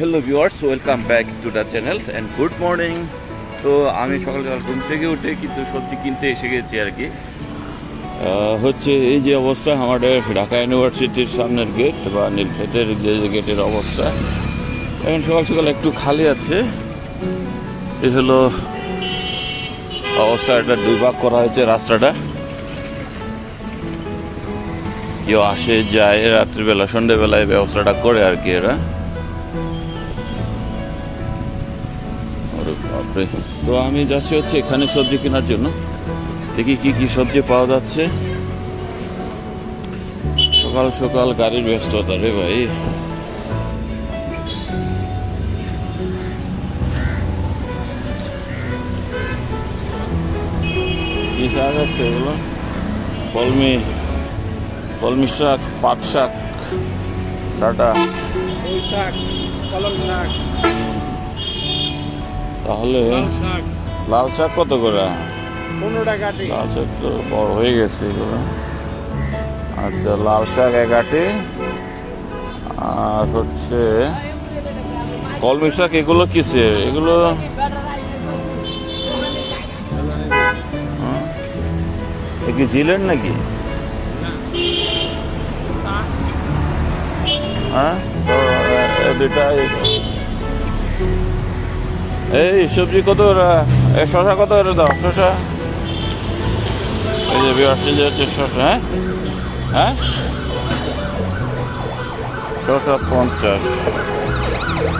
Hello viewers, welcome back to the channel and good morning. তো আমি সকাল সকাল ঘুম থেকে উঠে কিন্তু সবজি কিনতে এসে গেছি আর কি। হচ্ছে এই যে অবস্থা আমাদের ঢাকা ইউনিভার্সিটির সামনের গেট বা নীলক্ষেতের যে গেটের অবস্থা, এখন সকাল সকাল একটু খালি আছে। এই হলো অবস্থা, এটা দুই ভাগ করা হয়েছে রাস্তাটা। কেউ আসে যায় রাত্রিবেলা, সন্ধ্যেবেলায় ব্যবস্থাটা করে আর কি এরা। তো আমি যাচ্ছি হচ্ছে এখানে সবজি কেনার জন্য, দেখি কি কি সবজি পাওয়া যাচ্ছে। সকাল সকাল গাড়ির ব্যস্ততা রে ভাই। কি শাক আছে এগুলো? কলমি শাক, পাট শাক, ডাটা, তাহলে লাল শাক কত করে? 15 টাকা। লাল শাক তো বড় হয়ে গেছে এগুলো। আচ্ছা, লাল শাক 1 আটি, আর হচ্ছে কলমি শাক। এগুলো কিসে? এগুলো কি জিলেন নাকি? হ্যাঁ, তো দুইটা। এই সবজি কত? শশা কত করে দাও? শশা এই যে আসছে যে হচ্ছে শশা। হ্যাঁ হ্যাঁ, শশা 50।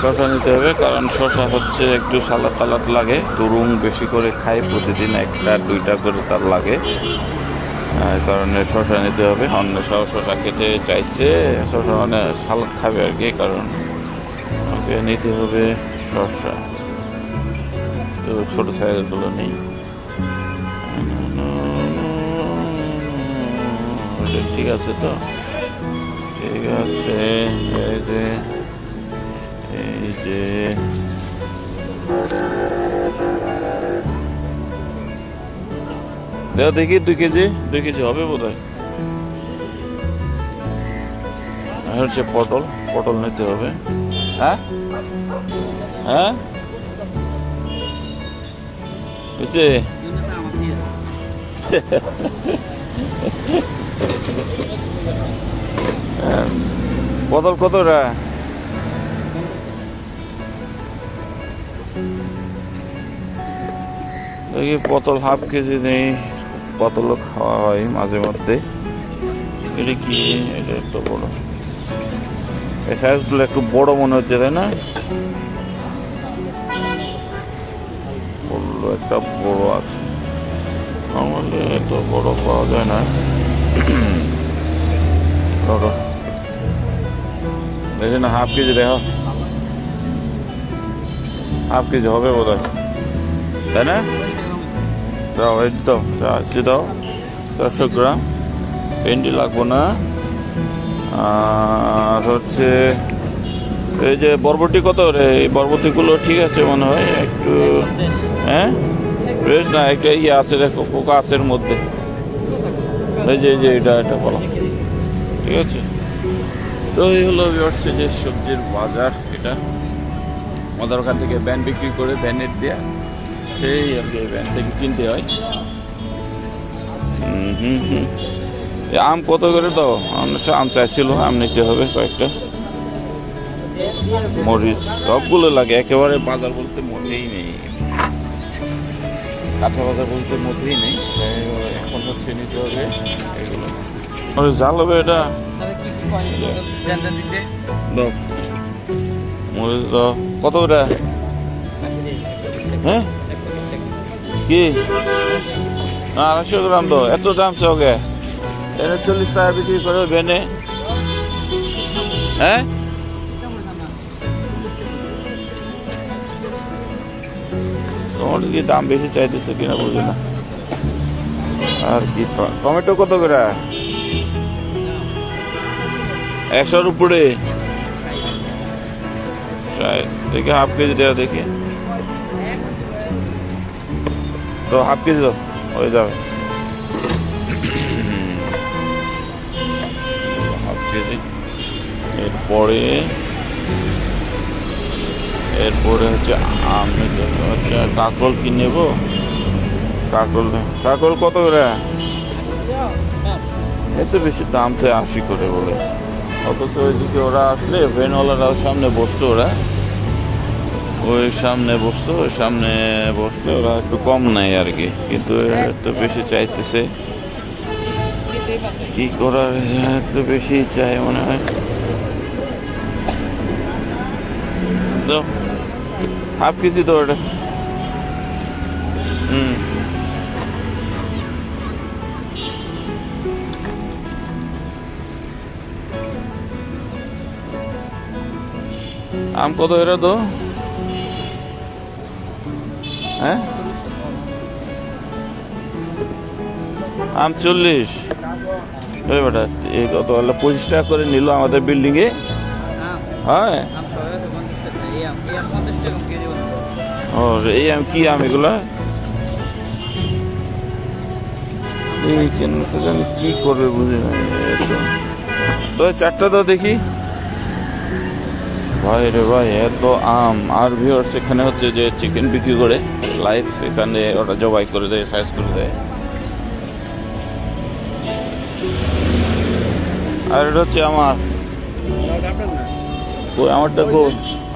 শশা নিতে হবে, কারণ শশা হচ্ছে একটু সালাদ টালাদ লাগে। তুরুং বেশি করে খাই প্রতিদিন, 1-2টা করে তার লাগে, এই কারণে শশা নিতে হবে। অন্য সব শশা খেতে চাইছে, শশা মানে সালাদ খাবে আর কি, কারণ ওকে নিতে হবে শশা। তো ছোট সাইজগুলো নেই। ঠিক আছে, তো ঠিক আছে। এই যে দেখি 2 কেজি হবে বোধ হয়। হচ্ছে পটল নিতে হবে। হ্যাঁ হ্যাঁ, বুঝছে? পটল কত রা? দেখি পটল হাফ কেজি নেই। পটলও খাওয়া হয় মাঝে মধ্যে। এটা কি? এটা একটু বড়, এই সাইজগুলো একটু বড় মনে হচ্ছে, তাই না? একটা বড় আছে, আমাদের এত বড় পাওয়া যায় না। দেখি না, হাফ কেজি দেখো, হাফ কেজি হবে বোধ হয়, তাই না? দাও, এই দাও, আসছি দাও। 400 গ্রাম। ভেন্ডি লাগবো না। আর হচ্ছে এই যে বরবটি কত রে? এই বরবটিগুলো ঠিক আছে মনে হয় একটু। হ্যাঁ, ফ্রেশ না, একটা ইয়ে আছে দেখো, পোকা আছে এর মধ্যে। এই যে এটা বলো, ঠিক আছে। তো এই হলো হচ্ছে যে সবজির বাজার। এটা আমাদের ওখান থেকে ভ্যান বিক্রি করে, ভ্যানের দেওয়া, সেই আর কি ভ্যান থেকে কিনতে হয়। আম কত করে দাও? আম চাইছিল, আম নিতে হবে কয়েকটা। মরিচ সবগুলো লাগে, একেবারে বাজার বলতে মোটেই নেই, কাঁচা বাজার বলতে মোটেই নেই। এখন হচ্ছে নিতে হবে এগুলো। মরিচ জাল হবে এটা? দাও মরিচ দাও। কত করে? হ্যাঁ কি? 250 গ্রাম দাও। এত দাম ওকে? 40 টাকা বিক্রি করে ভেনে। হ্যাঁ, তোমার কি দাম বেশি চাইতেছে কিনা বুঝে না। আর কি, টমেটো কত করে? 100-র উপরে। দেখি হাফ কেজি দেওয়া, দেখি তো হাফ কেজি দাও, হয়ে যাবে। Half KG. এরপরে এরপরে হচ্ছে আমি হচ্ছে কাকরোল কি নেব। কাকরোল কত করে? এত বেশি দাম তো 80 করে বলে। অথচ ওইদিকে ওরা আসলে ভ্যানওয়ালারাও সামনে বসতো, ওই সামনে বসলে ওরা একটু কম নেয় আর কি, কিন্তু একটু বেশি চাইতেছে। কি করার, একটু বেশি চাই মনে হয়। তো হাফ কেজি তো ওটা। আম কত এরা তো? হ্যাঁ, আম 40। এই বেটা এই কত হলো? 25 টাকা করে নিল আমাদের বিল্ডিং এ। হ্যাঁ, ও এই আম কি আম এগুলা? এই কেন জানি কি করবে বুঝি না। তো 4টা তো দেখি ভাই রে ভাই, এত আম। আর ভিউয়ার্স এখানে হচ্ছে যে চিকেন বিক্রি করে লাইভ, এখানে ওটা জবাই করে দেয়, সাইজ করে দেয়। আর এটা হচ্ছে আমার, আমারটা গো।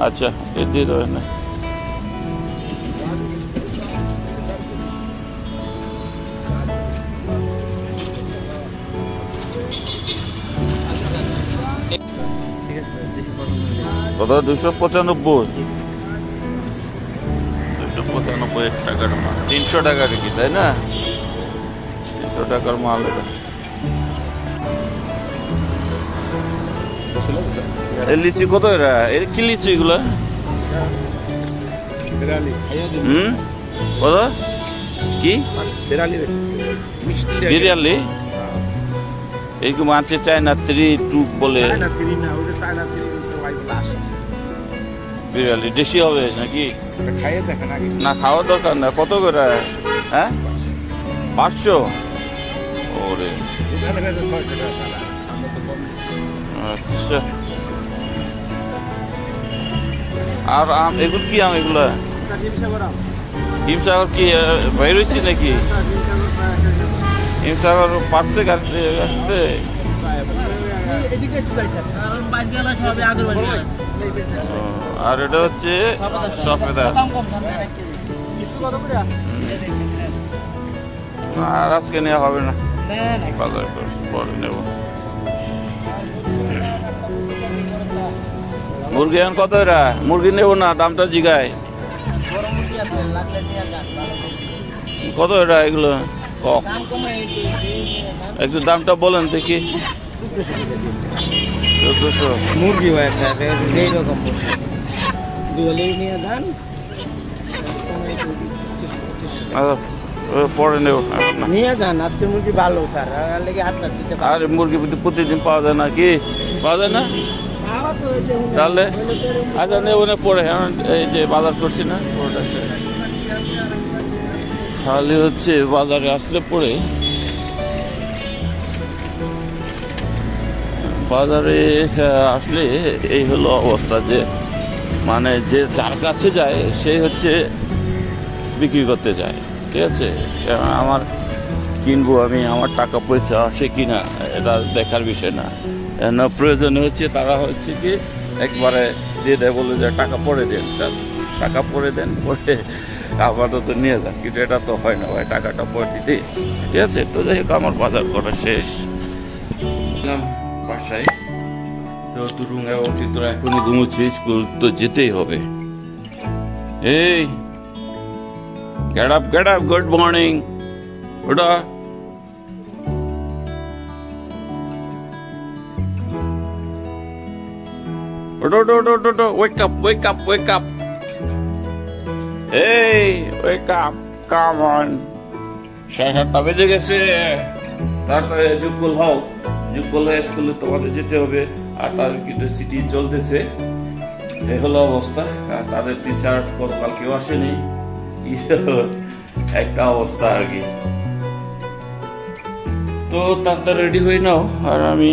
আচ্ছা, এ দিয়ে দেবেন না। কত? 295। 295 টাকার মাল, 300 টাকা কি, তাই না? 300 টাকার মাল এটা। লিচি কত এরা? এর কি লিচি এগুলা? কত কি? বিরিয়ালি। এইরকম আছে চায়না 3-2 বলে। বিরিয়ালি দেশি হবে নাকি? না, খাওয়ার দরকার না। কত করে? হ্যাঁ, 500। ওরে আচ্ছা। আর আম এগুলো কি আম এগুলা? হিমসাগর কি বাইর হয়েছে নাকি? হিমসাগর পারছে আসতে। আর এটা হচ্ছে সফেদা। আর আজকে নেওয়া হবে না, বাজার পরে নেব। মুরগি এখন কত এরা? মুরগি নেব না, দামটা জিগায়। কত এরা এগুলো? কক একটু দামটা বলেন দেখি। 1400 মুরগি এইরকম পরে নেব নিয়ে যান। আজকে মুরগি ভালো স্যার, আর মুরগি প্রতিদিন পাওয়া যায় না কি? পাওয়া যায় না তাহলে? আচ্ছা নেব না পরে, এই যে বাজার করছি না ওটা খালি হচ্ছে বাজারে আসলে পরে। বাজারে আসলে এই হলো অবস্থা, যে মানে যে যার কাছে যায় সেই হচ্ছে বিক্রি করতে যায়, ঠিক আছে? আমার কিনবো আমি, আমার টাকা পয়সা আসে কিনা এটা দেখার বিষয় না। প্রয়োজনে হচ্ছে তারা হচ্ছে কি একবারে দিয়ে দেয়, বলে যে টাকা পরে দেন স্যার, টাকা পরে দেন, পরে আপাতত নিয়ে যান। কিন্তু এটা তো হয় না ভাই, টাকাটা পরে দিতে, ঠিক আছে? তো যাই হোক, আমার বাজার করা শেষ, বাসায় তো দুরুং এবং কিন্তু এখনই ঘুমোচ্ছি, স্কুল তো যেতেই হবে। এই get up, good morning. ওটা wake up. Hey, wake up, come on. 7:30 বেজে গেছে, তারপরে যুগল হয়ে স্কুলে তোমাদের যেতে হবে। আর তাদের কিন্তু সিটি চলতেছে, এই হলো অবস্থা। আর তাদের টিচার গতকাল কেউ আসেনি, একটা অবস্থা আর কি। তো তাড়াতাড়ি রেডি হয়ে নাও। আর আমি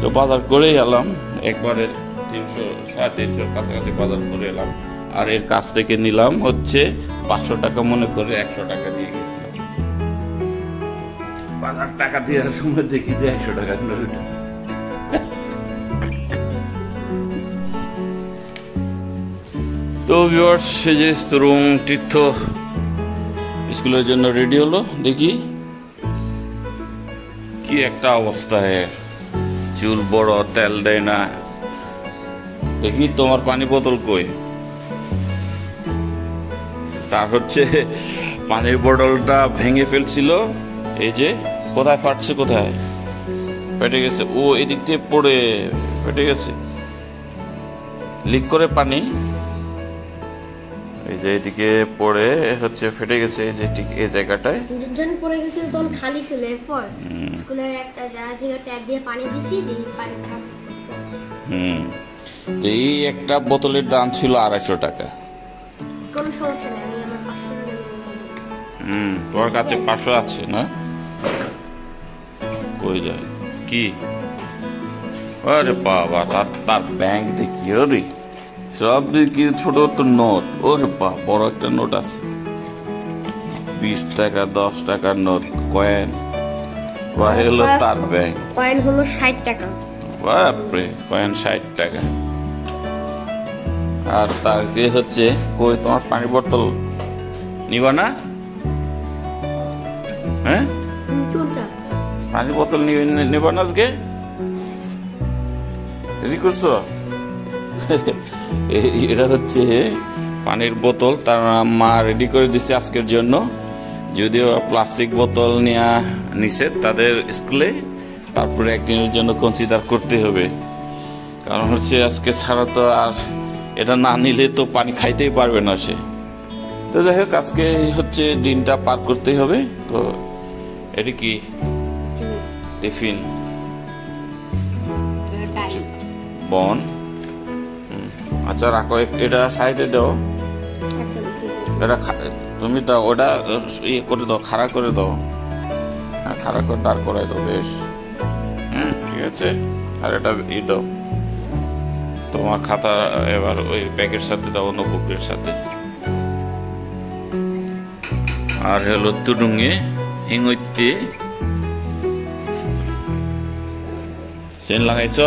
তো বাজার করে এলাম, একবারে 300-350 কাছাকাছি বাজার করে এলাম। আর এর কাছ থেকে নিলাম হচ্ছে 500 টাকা মনে করে 100 টাকা দিয়ে গেছিলাম। 5000 টাকা দেওয়ার সময় দেখি যে 100 টাকা নোট। তো ভিউয়ার্স, এই যে তরুণ তীর্থ স্কুলের জন্য রেডি হলো। দেখি কি একটা অবস্থায়, চুল বড়, তেল দেয় না। দেখি তোমার পানি বোতল কই? তার হচ্ছে পানির বোতলটা ভেঙে ফেলছিল। এই যে কোথায় ফাটছে, কোথায় ফেটে গেছে? ও এদিক দিয়ে পড়ে ফেটে গেছে, লিক করে পানি। এই যে এদিকে পড়ে হচ্ছে ফেটে গেছে, এই যে ঠিক এই জায়গাটায় যখন পড়ে গেছিল তখন খালি ছিল। এরপর স্কুলের একটা জায়গা থেকে ট্যাপ দিয়ে পানি দিছি, দেখি পানি খারাপ। তো এই একটা বোতলের দাম ছিল 250 টাকা। কোনো সমস্যা নেই, আমি আমার 500 টাকা দেব। তোমার কাছে 500 আছে না? কই যায় কি? আরে বাবা, তার ব্যাংক দেখি, ওরে সব দেখি ছোট তো নোট। ওরে বাবা, বড় একটা নোট আছে, 20 টাকা 10 টাকার নোট, কয়েন। হলো তার ব্যাংক। কয়েন হলো 60 টাকা। বাপরে, কয়েন 60 টাকা। আর তাকে হচ্ছে কই তোমার পানি বোতল নিবা না? হ্যাঁ, পানি বোতল নিবা না আজকে? রেডি করছো? এটা হচ্ছে পানির বোতল, তার মা রেডি করে দিছে আজকের জন্য। যদিও প্লাস্টিক বোতল নেওয়া নিষেধ তাদের স্কুলে, তারপরে একদিনের জন্য কনসিডার করতে হবে। কারণ হচ্ছে আজকে ছাড়া তো আর এটা না নিলে তো পানি খাইতেই পারবে না সে। তো যাই হোক, আজকে হচ্ছে দিনটা পার করতেই হবে। তো এটা কি টিফিন বন? আচ্ছা রাখো, এটা সাইডে দাও। এটা তুমি তো ওটা ইয়ে করে দাও, খাড়া করে দাও। হ্যাঁ, খাড়া করে দাঁড় করাই দাও, বেশ। ঠিক আছে। আর এটা ই দাও, তোমার খাতা এবার ওই ব্যাগের সাথে দাও, নোটবুকের সাথে। আর হলো তুডুঙ্গে হিংতে চেন লাগাইছ?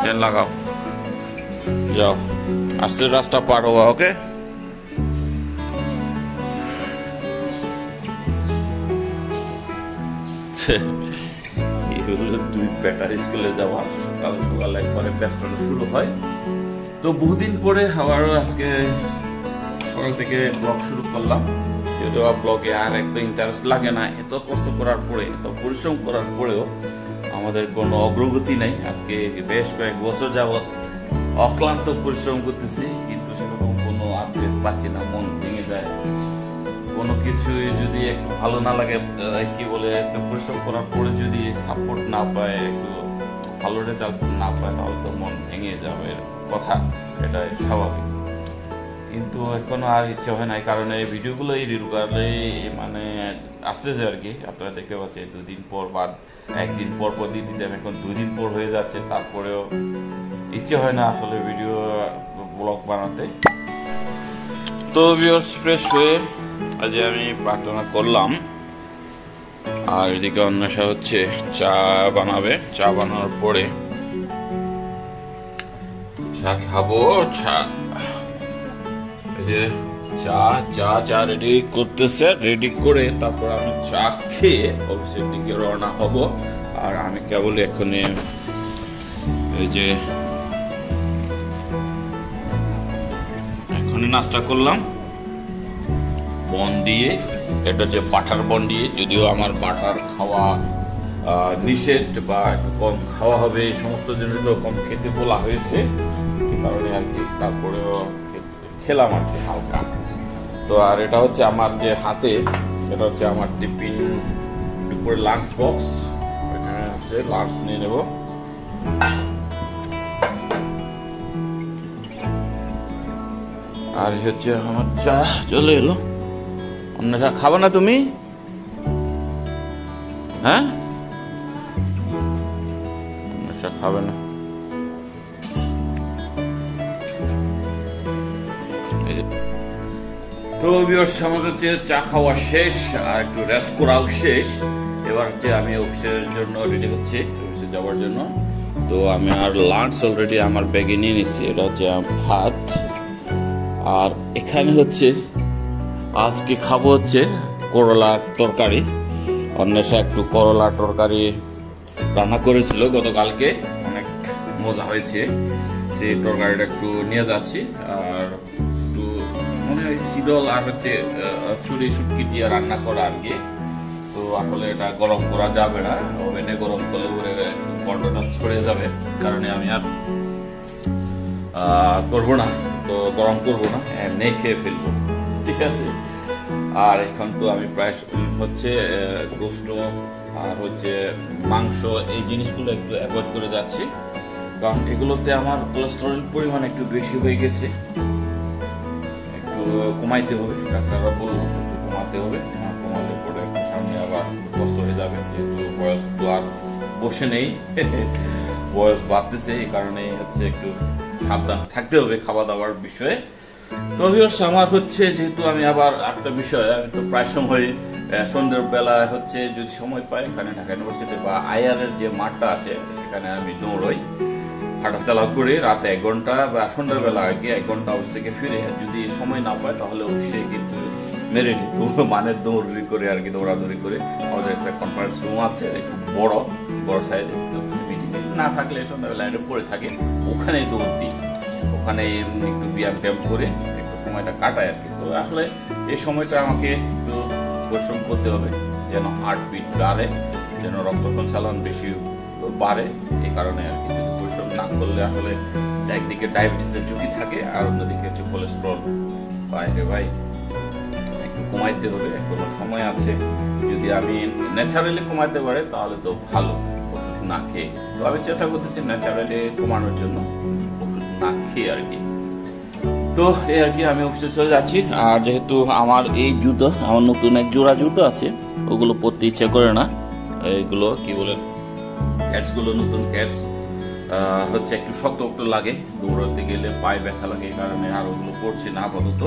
চেন লাগাও, যাও আস্তে রাস্তা পার হওয়া। ওকে, দুই বেটার স্কুলে যাওয়া, সকাল সকাল একবারে ব্যস্ততা শুরু হয়। তো বহুদিন পরে আবারও আজকে সকাল থেকে ব্লগ শুরু করলাম। যদিও ব্লগে আর একদম ইন্টারেস্ট লাগে না, এত কষ্ট করার পরে, এত পরিশ্রম করার পরেও আমাদের কোনো অগ্রগতি নেই। আজকে বেশ কয়েক বছর যাবৎ অক্লান্ত পরিশ্রম করতেছি, কিন্তু সেরকম কোনো আপডেট পাচ্ছি না। মন ভেঙে যায় কোনো কিছুই যদি একটু ভালো না লাগে। কি বলে, একটু পরিশ্রম করার পরে যদি সাপোর্ট না পায়, একটু ভালো রেজাল্ট না পায়, তাহলে তো মন ভেঙে যাবে কথা, এটাই স্বাভাবিক। কিন্তু এখনো আর ইচ্ছে হয় না, কারণ এই ভিডিওগুলো এই রেগুলারলি মানে আসতেছে আর কি। আপনারা দেখতে পাচ্ছেন 2 দিন পর বা 1 দিন পর পর দিয়ে দিতাম, এখন 2 দিন পর হয়ে যাচ্ছে। তারপরেও ইচ্ছে হয় না আসলে ভিডিও ব্লগ বানাতে। তো ভিউয়ার্স, ফ্রেশ হয়ে আজ আমি প্রার্থনা করলাম। আর এদিকে অন্বেষা হচ্ছে চা বানাবে। চা বানানোর পরে চা খাবো। চা এই যে চা রেডি করতেছে, রেডি করে তারপর আমি চা খেয়ে অফিসের দিকে রওনা হব। আর আমি কেবল এখনই এই যে এখনই নাস্তা করলাম বন দিয়ে। এটা হচ্ছে বাটার বন দিয়ে, যদিও আমার বাটার খাওয়া নিষেধ বা একটু কম খাওয়া হবে, এই সমস্ত জিনিসগুলো কম খেতে বলা হয়েছে, এই কারণে আর কি। তারপরেও খেলাম আর কি হালকা। তো আর এটা হচ্ছে আমার যে হাতে, এটা হচ্ছে আমার টিফিন, দুপুরে লাঞ্চ বক্স। এখানে হচ্ছে লাঞ্চ নিয়ে নেব। আর হচ্ছে আমার চা চলে এলো। অন্যটা খাবো না তুমি? হ্যাঁ, অন্যটা খাবে না। বাইরে। তো ভিউয়ার্স, আমাদের হচ্ছে চা খাওয়া শেষ আর একটু রেস্ট করাও শেষ। এবার হচ্ছে আমি অফিসের জন্য রেডি হচ্ছি, অফিসে যাওয়ার জন্য। তো আমি আর লাঞ্চ অলরেডি আমার ব্যাগে নিয়ে নিচ্ছি। এটা হচ্ছে ভাত, আর এখানে হচ্ছে আজকে খাবো হচ্ছে করলার তরকারি। অন্বেষা একটু করলার তরকারি রান্না করেছিল গতকালকে, অনেক মজা হয়েছে। সেই তরকারিটা একটু নিয়ে যাচ্ছি। আর একটু মনে হয় শীতল আর হচ্ছে ছুরি শুটকি দিয়ে রান্না করা আর কি। তো আসলে এটা গরম করা যাবে না, ওভেনে গরম করলে উপরে গন্ধটা ছড়ে যাবে, কারণে আমি আর করবো না। তো গরম করবো না, এমনি খেয়ে ফেলবো, ঠিক আছে। আর এখন তো আমি প্রায় হচ্ছে গোস্ত আর হচ্ছে মাংস এই জিনিসগুলো একটু অ্যাভয়েড করে যাচ্ছি, কারণ এগুলোতে আমার কোলেস্টেরলের পরিমাণ একটু বেশি হয়ে গেছে। একটু কমাইতে হবে, ডাক্তাররা বললো একটু কমাতে হবে, না কমালে পরে একটু সামনে আবার কষ্ট হয়ে যাবে। যেহেতু বয়স তো আর বসে নেই, বয়স বাড়তেছে, এই কারণে হচ্ছে একটু সাবধান থাকতে হবে খাওয়া দাওয়ার বিষয়ে। তো ভিউয়ার্স, আমার হচ্ছে যেহেতু আমি আবার একটা বিষয়, আমি তো প্রায় সময় সন্ধ্যের বেলা হচ্ছে যদি সময় পাই, এখানে ঢাকা ইউনিভার্সিটি বা আইআরের যে মাঠটা আছে সেখানে আমি দৌড়ই, হাঁটাচলা করে রাতে 1 ঘন্টা বা সন্ধ্যের বেলা আগে 1 ঘন্টা অফিস থেকে ফিরে যদি সময় না পাই তাহলে অফিসে কিন্তু মেরে নিত মানে দৌড়ি করে আর কি, দৌড়াদৌড়ি করে। আমাদের একটা কনফারেন্স রুম আছে, একটু বড় সাইজে, মিটিং না থাকলে সন্ধ্যাবেলা পড়ে থাকে, ওখানেই দৌড় দিই, ওখানে একটু ব্যায়াম ট্যায়াম করে একটু সময়টা কাটায় আর কি। তো আসলে এই সময়টা আমাকে একটু পরিশ্রম করতে হবে, যেন হার্টবিট বাড়ে, যেন রক্ত সঞ্চালন বেশি বাড়ে। এই কারণে আর কি, যদি পরিশ্রম না করলে আসলে একদিকে ডায়াবেটিসের ঝুঁকি থাকে, আর অন্যদিকে হচ্ছে কোলেস্ট্রল বাইরে ভাই একটু কমাইতে হবে, এখনো সময় আছে। যদি আমি ন্যাচারালি কমাইতে পারি তাহলে তো ভালো, ওষুধ না খেয়ে। তো আমি চেষ্টা করতেছি ন্যাচারালি কমানোর জন্য, ওষুধ না খেয়ে আর কি। তো এই আর কি, আমি অফিসে চলে যাচ্ছি। আর যেহেতু আমার এই জুতো, আমার নতুন এক জোড়া জুতো আছে, ওগুলো পরতে ইচ্ছা করে না। এইগুলো কি বলে, ক্যাটসগুলো, নতুন ক্যাটস হচ্ছে একটু শক্ত লাগে, দৌড়াতে গেলে পায়ে ব্যথা লাগে, এই কারণে আর ওগুলো পড়ছি না আপাতত।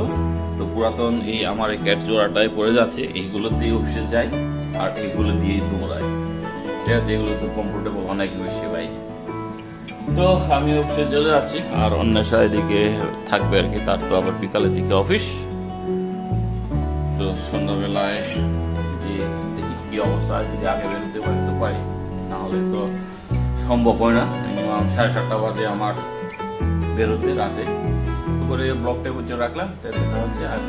তো পুরাতন এই আমার এই ক্যাট জোড়াটাই পড়ে যাচ্ছে, এইগুলো দিয়ে অফিসে যাই আর এইগুলো দিয়েই দৌড়াই, ঠিক আছে। এগুলো তো কমফোর্টেবল অনেক বেশি ভাই। তো আমি অফিসে চলে যাচ্ছি, আর অন্বেষা এদিকে থাকবে আর কি, তার তো আবার বিকালের দিকে অফিস। তো সন্ধ্যাবেলায় দেখি কি অবস্থা, যদি আগে বেরোতে পারি তো পারি, নাহলে তো সম্ভব হয় না। মিনিমাম 7:30 বাজে আমার বেরোতে রাতে। করে ব্লগটা হচ্ছে রাখলাম, দেখা হচ্ছে আর